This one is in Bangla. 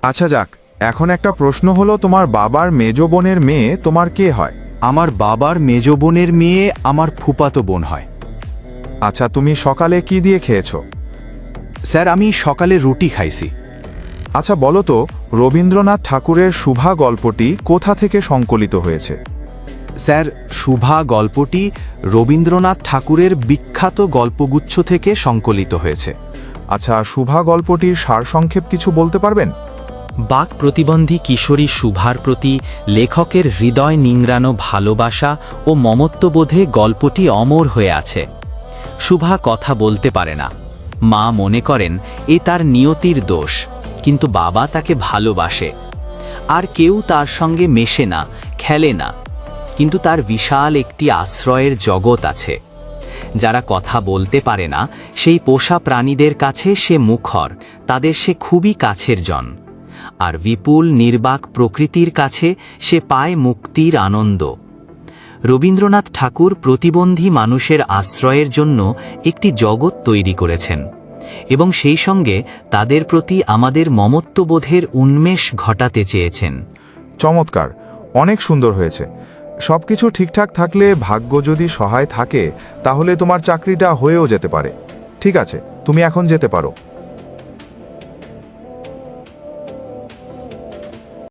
আচ্ছা যাক, এখন একটা প্রশ্ন হলো, তোমার বাবার মেজ বোনের মেয়ে তোমার কে হয়? আমার বাবার মেজ বোনের মেয়ে আমার ফুফাতো বোন হয়। আচ্ছা, তুমি সকালে কি দিয়ে খেয়েছো? স্যার, আমি সকালে রুটি খাইছি। আচ্ছা বলো তো, রবীন্দ্রনাথ ঠাকুরের শুভা গল্পটি কোথা থেকে সংকলিত হয়েছে? স্যার, শুভা গল্পটি রবীন্দ্রনাথ ঠাকুরের বিখ্যাত গল্পগুচ্ছ থেকে সংকলিত হয়েছে। আচ্ছা, শুভা গল্পটির সারসংক্ষেপ কিছু বলতে পারবেন? বাক প্রতিবন্ধী কিশোরী শুভার প্রতি লেখকের হৃদয় নিংড়ানো ভালোবাসা ও মমত্ববোধে গল্পটি অমর হয়ে আছে। শুভা কথা বলতে পারে না। মা মনে করেন এ তার নিয়তির দোষ, কিন্তু বাবা তাকে ভালোবাসে। আর কেউ তার সঙ্গে মেশে না, খেলে না, কিন্তু তার বিশাল একটি আশ্রয়ের জগৎ আছে। যারা কথা বলতে পারে না, সেই পোষা প্রাণীদের কাছে সে মুখর, তাদের সে খুবই কাছের জন। আর বিপুল নির্বাক প্রকৃতির কাছে সে পায় মুক্তির আনন্দ। রবীন্দ্রনাথ ঠাকুর প্রতিবন্ধী মানুষের আশ্রয়ের জন্য একটি জগৎ তৈরি করেছেন এবং সেই সঙ্গে তাদের প্রতি আমাদের মমত্ববোধের উন্মেষ ঘটাতে চেয়েছেন। চমৎকার, অনেক সুন্দর হয়েছে। সবকিছু ঠিকঠাক থাকলে, ভাগ্য যদি সহায় থাকে, তাহলে তোমার চাকরিটা হয়েও যেতে পারে। ঠিক আছে, তুমি এখন যেতে পারো।